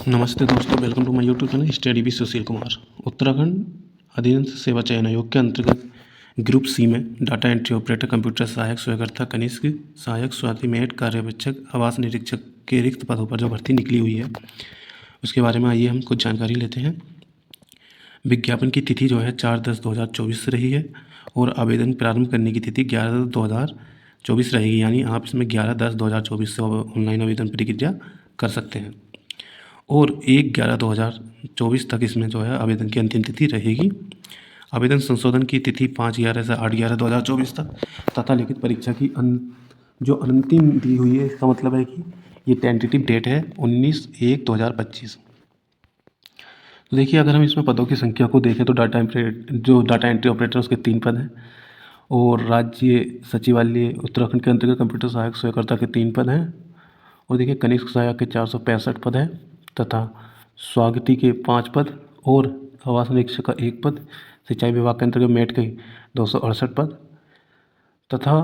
नमस्ते दोस्तों, welcome to my YouTube channel study with Sushil Kumar. Uttarakhand अधीनस्थ सेवा चयन आयोग के अंतर्गत ग्रुप सी में डाटा एंट्री ऑपरेटर, कंप्यूटर सहायक, स्वयंकर्ता, कनिष्ठ सहायक, स्वाति मेट, कार्यावेक्षक, आवास निरीक्षक के रिक्त पदों पर जो भर्ती निकली हुई है उसके बारे में आइए हम कुछ जानकारी लेते हैं। विज्ञापन की तिथि जो है 4/10/2024 रही है और आवेदन प्रारंभ करने की तिथि 11/10/2024 रहेगी, यानी आप इसमें 11/10/2024 से ऑनलाइन आवेदन प्रक्रिया कर सकते हैं और 1/11/2024 तक इसमें जो है आवेदन की अंतिम तिथि रहेगी। आवेदन संशोधन की तिथि 5/11 से 8/11/2024 तक तथा लिखित परीक्षा की जो अंतिम दी हुई है, इसका मतलब है कि ये टेंटेटिव डेट है 19/1/2025। तो देखिए, अगर हम इसमें पदों की संख्या को देखें तो डाटा एंट्री ऑपरेटर उसके 3 पद हैं और राज्य सचिवालय उत्तराखंड के अंतर्गत कंप्यूटर सहायक स्वयंकर्ता के 3 पद हैं और देखिए कनिष्ठ सहायक के 465 पद हैं तथा स्वागती के 5 पद और आवास निरीक्षक का 1 पद, सिंचाई विभाग के अंतर्गत मेट के 268 पद तथा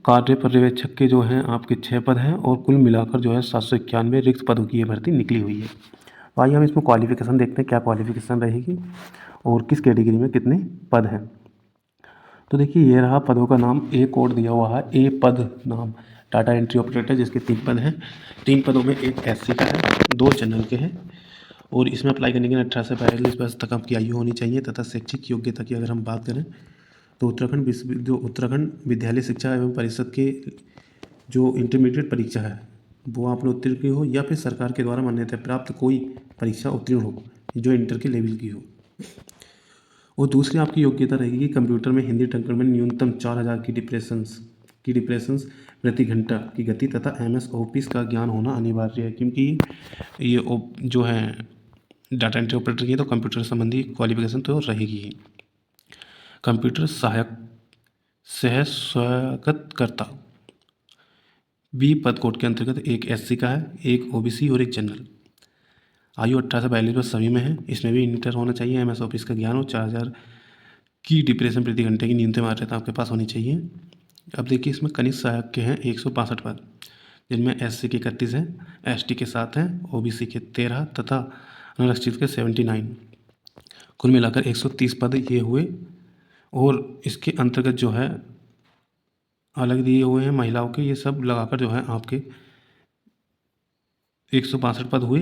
कार्य पर्यवेक्षक के जो हैं आपके 6 पद हैं और कुल मिलाकर जो है 791 रिक्त पदों की ये भर्ती निकली हुई है। तो आइए हम इसमें क्वालिफिकेशन देखते हैं, क्या क्वालिफिकेशन रहेगी और किस कैटेगरी में कितने पद हैं। तो देखिए, ये रहा पदों का नाम, ए कोड दिया हुआ है, ए पद नाम डाटा एंट्री ऑपरेटर, जिसके 3 पद हैं। 3 पदों में एक एससी का है, 2 जनरल के हैं और इसमें अप्लाई करने के लिए 18 से 42 वर्ष तक आपकी आयु होनी चाहिए तथा शैक्षिक योग्यता की अगर हम बात करें तो उत्तराखंड विद्यालय शिक्षा एवं परिषद के जो इंटरमीडिएट परीक्षा है वो आपने उत्तीर्ण की हो या फिर सरकार के द्वारा मान्यता प्राप्त कोई परीक्षा उत्तीर्ण हो जो इंटर के लेवल की हो। और दूसरी आपकी योग्यता रहेगी कंप्यूटर में हिंदी टंकण में न्यूनतम 4000 की डिप्रेशंस प्रति घंटा की गति तथा MS ऑफिस का ज्ञान होना अनिवार्य है, क्योंकि ये जो है डाटा एंट्री ऑपरेटर की तो कंप्यूटर संबंधी क्वालिफिकेशन तो रहेगी ही। कंप्यूटर सहायक सह स्वागतकर्ता बी पद कोड के अंतर्गत एक SC का है, एक OBC और एक जनरल। आयु 18 से 42 वर्ष सभी में है। इसमें भी इंटर होना चाहिए, MS ऑफिस का ज्ञान हो, 4000 की डिप्रेशन प्रति घंटे की न्यूनतम आर्द्रता आपके पास होनी चाहिए। अब देखिए, इसमें कनिष्ठ सहायक के हैं 162 पद, जिनमें SC के 31 हैं, ST के 7 हैं, OBC के 13 तथा अनारक्षित के 79। कुल मिलाकर 130 पद ये हुए और इसके अंतर्गत जो है अलग दिए हुए हैं महिलाओं के, ये सब लगाकर जो है आपके 162 पद हुए।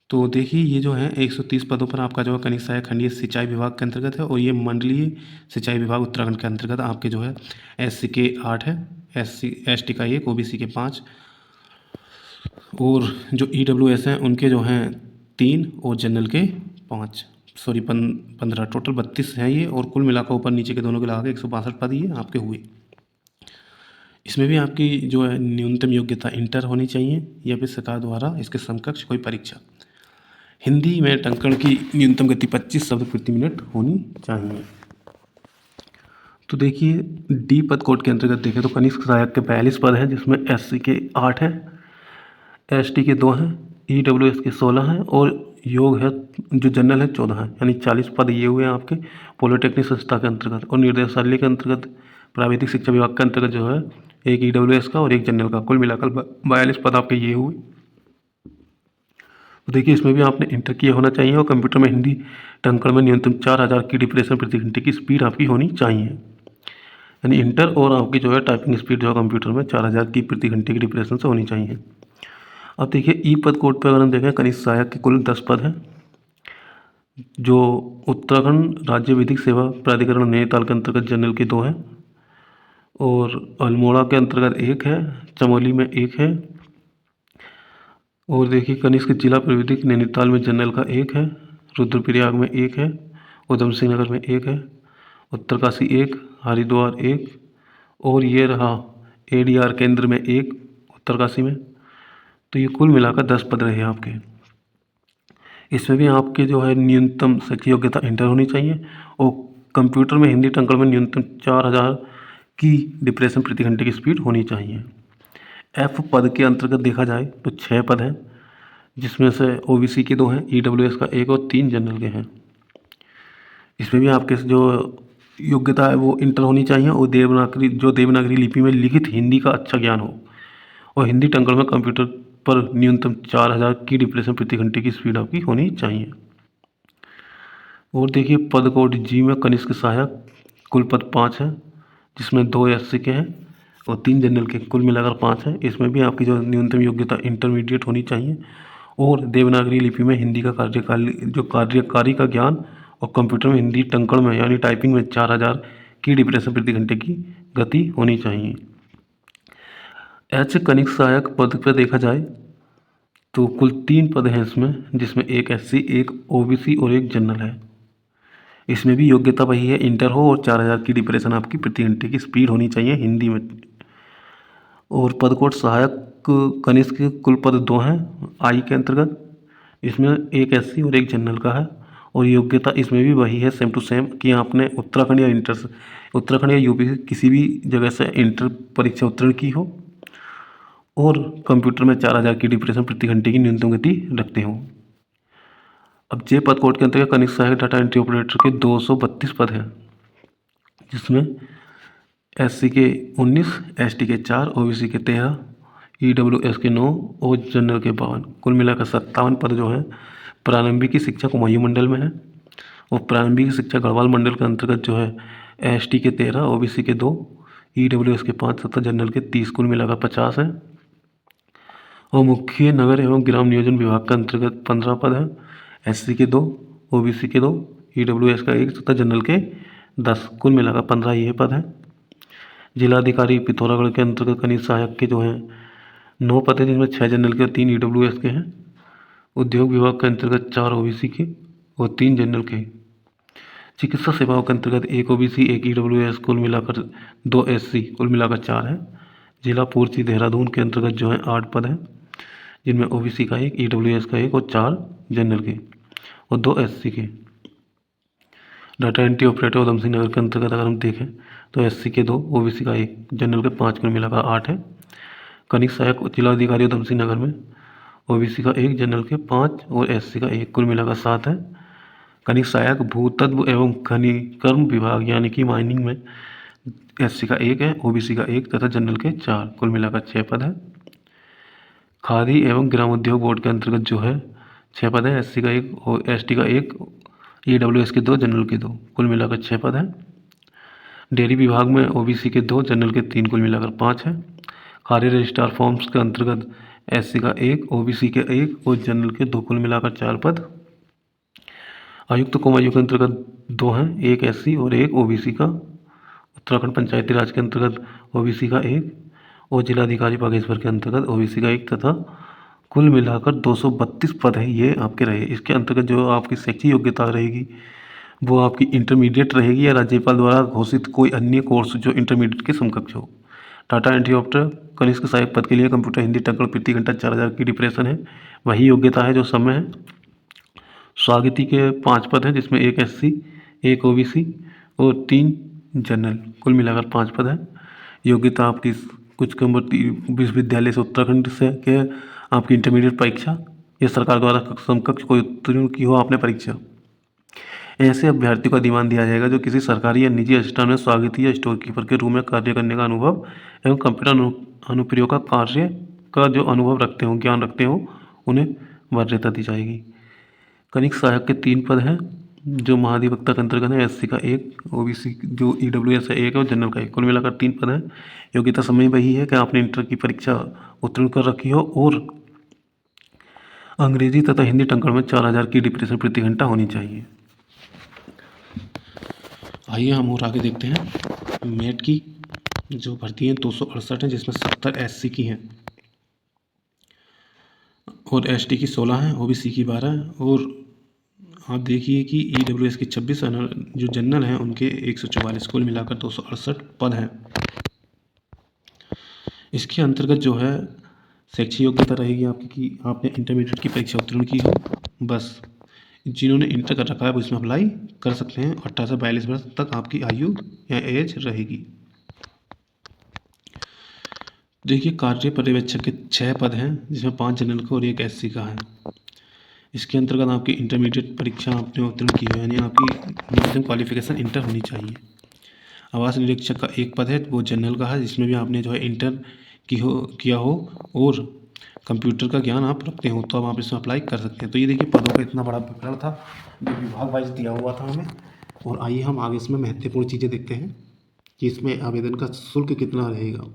तो देखिए, ये जो है 130 पदों पर आपका जो है कनिष्ठ सहायक खंडीय सिंचाई विभाग के अंतर्गत है और ये मंडलीय सिंचाई विभाग उत्तराखंड के अंतर्गत आपके जो है SC के 8 है, ST का 1, OBC के 5 और जो EWS हैं उनके जो हैं 3 और जनरल के 15, टोटल 32 हैं ये और कुल मिलाकर ऊपर नीचे के दोनों के लगा के 162 पद ये आपके हुए। इसमें भी आपकी जो है न्यूनतम योग्यता इंटर होनी चाहिए या फिर सरकार द्वारा इसके समकक्ष कोई परीक्षा। हिंदी में टंकण की न्यूनतम गति 25 शब्द प्रति मिनट होनी चाहिए। तो देखिए, डी पद कोड के अंतर्गत देखें तो कनिष्ठ सहायक के 42 पद हैं, जिसमें SC के 8 हैं, ST के 2 हैं, EWS के 16 हैं और योग है जो जनरल है 14 है, यानी 40 पद ये हुए हैं आपके पॉलिटेक्निक संस्था के अंतर्गत। और निर्देशालय के अंतर्गत प्राविधिक शिक्षा विभाग के अंतर्गत जो है एक EWS का और एक जनरल का, कुल मिलाकर 42 पद आपके ये हुए। तो देखिए, इसमें भी आपने इंटर किया होना चाहिए और कंप्यूटर में हिंदी टंकण में न्यूनतम 4000 की डिप्रेशन प्रति घंटे की स्पीड आपकी होनी चाहिए, यानी इंटर और आपकी जो है टाइपिंग स्पीड जो है कंप्यूटर में 4000 की प्रति घंटे की डिप्रेशन से होनी चाहिए। अब देखिए, ई पद कोड पर अगर हम देखें कनिष्ठ सहायक के कुल 10 पद हैं, जो उत्तराखंड राज्य विधिक सेवा प्राधिकरण नैनीताल के अंतर्गत जनरल के 2 हैं और अल्मोड़ा के अंतर्गत 1 है, चमोली में 1 है और देखिए कनिष्ठ जिला प्रविधिक नैनीताल में जनरल का 1 है, रुद्रप्रयाग में 1 है, उधम सिंह नगर में 1 है, उत्तरकाशी 1, हरिद्वार 1 और ये रहा ADR केंद्र में 1 उत्तरकाशी में। तो ये कुल मिलाकर 10 पद रहे आपके। इसमें भी आपके जो है न्यूनतम शैक्षिक योग्यता इंटर होनी चाहिए और कंप्यूटर में हिंदी टंकण में न्यूनतम 4000 की डिप्रेशन प्रति घंटे की स्पीड होनी चाहिए। F पद के अंतर्गत देखा जाए तो 6 पद हैं, जिसमें से OBC के 2 हैं, EWS का 1 और 3 जनरल के हैं। इसमें भी आपके जो योग्यता है वो इंटर होनी चाहिए और देवनागरी लिपि में लिखित हिंदी का अच्छा ज्ञान हो और हिंदी टंकण में कंप्यूटर पर न्यूनतम 4000 की डिप्रेशन प्रति घंटे की स्पीड आपकी होनी चाहिए। और देखिए पद कोड जी में कनिष्क सहायक कुल पद 5 हैं, जिसमें 2 एससी के हैं और 3 जनरल के, कुल मिलाकर 5 हैं। इसमें भी आपकी जो न्यूनतम योग्यता इंटरमीडिएट होनी चाहिए और देवनागरी लिपि में हिंदी का कार्यकारी का ज्ञान और कंप्यूटर में हिंदी टंकण में यानी टाइपिंग में 4000 की डिप्रेशन प्रति घंटे की गति होनी चाहिए। एच कनिष्क सहायक पद पर देखा जाए तो कुल 3 पद हैं इसमें, जिसमें एक एससी, एक ओबीसी और एक जनरल है। इसमें भी योग्यता वही है, इंटर हो और 4000 की डिप्रेशन आपकी प्रति घंटे की स्पीड होनी चाहिए हिंदी में। और पद कोड सहायक कनिष्क के कुल पद 2 हैं आई के अंतर्गत। इसमें एक एससी और एक जनरल का है और योग्यता इसमें भी वही है, सेम टू सेम, कि आपने उत्तराखंड या यूपी किसी भी जगह से इंटर परीक्षा उत्तीर्ण की हो और कंप्यूटर में 4000 की डिप्रेशन प्रति घंटे की न्यूनतम गति रखते हो। अब जे पद कोड के अंतर्गत कनिष्क सहायक डाटा एंट्री ऑपरेटर के 232 पद हैं, जिसमें एससी के 19, एसटी के 4, ओबीसी के 13, ईडब्ल्यूएस के 9 और जनरल के 52, कुल मिलाकर 57 पद जो हैं प्रारंभिक की शिक्षा कुमायूं मंडल में है। और प्रारंभिक शिक्षा गढ़वाल मंडल के अंतर्गत जो है एसटी के 13, ओबीसी के 2, ईडब्ल्यूएस के 5 तथा जनरल के 30, कुल मिलाकर 50 हैं। और मुख्य नगर एवं ग्राम नियोजन विभाग के अंतर्गत 15 पद हैं, एससी के 2, ओबीसी के 2, ईडब्ल्यूएस का 1 तथा जनरल के 10, कुल मिलाकर 15 ये पद हैं। जिलाधिकारी पिथौरागढ़ के अंतर्गत कनिष्क सहायक के जो हैं 9 पद हैं, जिसमें 6 जनरल के और 3 ईडब्ल्यूएस के हैं। उद्योग विभाग के अंतर्गत 4 ओबीसी के और 3 जनरल के। चिकित्सा सेवाओं के अंतर्गत 1 ओबीसी, 1 ईडब्ल्यूएस, कुल मिलाकर 2 एससी, कुल मिलाकर 4 हैं। जिला पूर्ति देहरादून के अंतर्गत जो है 8 पद हैं, जिनमें ओबीसी का 1, ईडब्ल्यूएस का 1 और 4 जनरल के और 2 एससी के। Data entry operator Udham Singh Nagar के अंतर्गत अगर हम देखें तो एससी के 2, ओबीसी का 1, जनरल के 5, कुल मिलाकर 8 है। कनिष्क सहायक जिलाधिकारी उधम सिंह नगर में ओबीसी का 1, जनरल के 5 और एससी का 1, कुल मिलाकर 7 है। कनिष्क सहायक भूतत्व एवं खनिकर्म विभाग यानी कि माइनिंग में एससी का 1 है, ओबीसी का 1 तथा जनरल के 4, कुल मिलाकर 6 पद है। खादी एवं ग्रामोद्योग बोर्ड के अंतर्गत जो है 6 पद है, एससी का 1 और एसटी का 1, ईडब्ल्यूएस के 2, जनरल के 2, कुल मिलाकर 6 पद है। डेयरी विभाग में ओबीसी के 2, जनरल के 3, कुल मिलाकर 5 है। खादी रजिस्ट्रार फॉर्म्स के अंतर्गत एससी का 1, ओबीसी के 1 और जनरल के 2, कुल मिलाकर 4 पद। आयुक्त कुमायूं के अंतर्गत 2 हैं, एक एससी और एक ओबीसी का। उत्तराखंड पंचायती राज के अंतर्गत ओबीसी का 1 और जिलाधिकारी बागेश्वर के अंतर्गत ओबीसी का 1 तथा कुल मिलाकर 232 पद है ये आपके रहे। इसके अंतर्गत जो आपकी शैक्षिक योग्यता रहेगी वो आपकी इंटरमीडिएट रहेगी या राज्यपाल द्वारा घोषित कोई अन्य कोर्स जो इंटरमीडिएट के समकक्ष हो। टाटा एंट्री ऑपरेटर कनिष्क सहायक पद के लिए कंप्यूटर हिंदी टंकण प्रति घंटा 4000 की डिप्रेशन है, वही योग्यता है जो समय है। स्वागती के 5 पद हैं, जिसमें एक एससी, एक ओबीसी और 3 जनरल, कुल मिलाकर 5 पद है। योग्यता आपकी कुछ विश्वविद्यालय से उत्तराखंड से के आपकी इंटरमीडिएट परीक्षा या सरकार द्वारा समकक्ष कोई उत्तीर्ण की हो आपने परीक्षा। ऐसे अभ्यर्थियों का अधिमान दिया जाएगा जो किसी सरकारी या निजी प्रतिष्ठान में स्वागती या स्टोर कीपर के रूप में कार्य करने का अनुभव एवं कंप्यूटर अनुप्रयोग का कार्य का जो अनुभव रखते हो, ज्ञान रखते हो, उन्हें वरीयता दी जाएगी। कनिष्क सहायक के 3 पद हैं जो महाधिवक्ता के अंतर्गत है, एससी का 1, ओबीसी जो ईडब्ल्यूएस का 1 है और जनरल का 1, कुल मिलाकर 3 पद हैं। योग्यता समय वही है कि आपने इंटर की परीक्षा उत्तीर्ण कर रखी हो और अंग्रेजी तथा हिंदी टंकण में 4000 की डिप्रेशन प्रति घंटा होनी चाहिए। आइए हम और आगे देखते हैं। मेट की जो भर्ती है 268 है, जिसमें 70 एससी की हैं और एसटी की 16 हैं, ओबीसी की 12 है। और आप देखिए कि ईडब्ल्यूएस की 26, जो जनरल हैं उनके 144, कुल मिलाकर 268 पद हैं। इसके अंतर्गत जो है शैक्षिक योग्यता रहेगी आपकी कि आपने इंटरमीडिएट की परीक्षा उत्तीर्ण की हो, बस। जिन्होंने इंटर कर रखा है वो इसमें अप्लाई कर सकते हैं। 18 से 42 वर्ष तक आपकी आयु या एज रहेगी। देखिए कार्य पर्यवेक्षक के 6 पद हैं, जिसमें 5 जनरल का और 1 एससी का है। इसके अंतर्गत आपकी इंटरमीडिएट परीक्षा आपने उत्तीर्ण की है, यानी आपकी न्यूनतम क्वालिफिकेशन इंटर होनी चाहिए। आवास निरीक्षक का 1 पद है, वो जनरल का है, जिसमें भी आपने जो है इंटर किया हो और कंप्यूटर का ज्ञान आप रखते हो तो अब आप इसमें अप्लाई कर सकते हैं। तो ये देखिए पदों का इतना बड़ा विवरण था जो विभाग वाइज दिया हुआ था हमें। और आइए हम आगे इसमें महत्वपूर्ण चीज़ें देखते हैं कि इसमें आवेदन का शुल्क कितना रहेगा।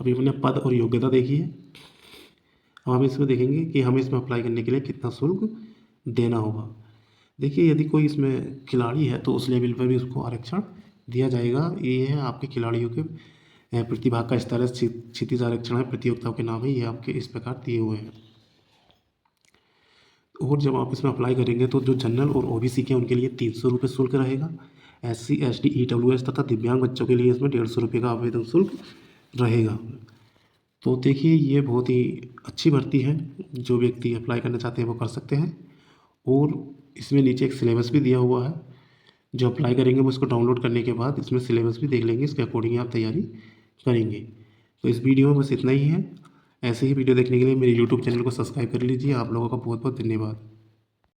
अभी हमने पद और योग्यता देखी है। अब हम इसमें देखेंगे कि हमें इसमें अप्लाई करने के लिए कितना शुल्क देना होगा। देखिए यदि कोई इसमें खिलाड़ी है तो उस लेवल पर भी उसको आरक्षण दिया जाएगा। ये है आपके खिलाड़ियों के प्रतिभा का स्तर है, क्षितिज आरक्षण है, प्रतियोगिताओं के नाम है, ये आपके इस प्रकार दिए हुए हैं। और जब आप इसमें अप्लाई करेंगे तो जो जनरल और ओबीसी के उनके लिए 300 रुपये शुल्क रहेगा। SC ST EWS तथा दिव्यांग बच्चों के लिए इसमें 150 रुपये का आवेदन शुल्क रहेगा। तो देखिए ये बहुत ही अच्छी भर्ती है, जो व्यक्ति अप्लाई करना चाहते हैं वो कर सकते हैं। और इसमें नीचे एक सिलेबस भी दिया हुआ है, जो अप्लाई करेंगे वो इसको डाउनलोड करने के बाद इसमें सिलेबस भी देख लेंगे, इसके अकॉर्डिंग आप तैयारी करेंगे। तो इस वीडियो में बस इतना ही है। ऐसे ही वीडियो देखने के लिए मेरे यूट्यूब चैनल को सब्सक्राइब कर लीजिए। आप लोगों का बहुत बहुत धन्यवाद।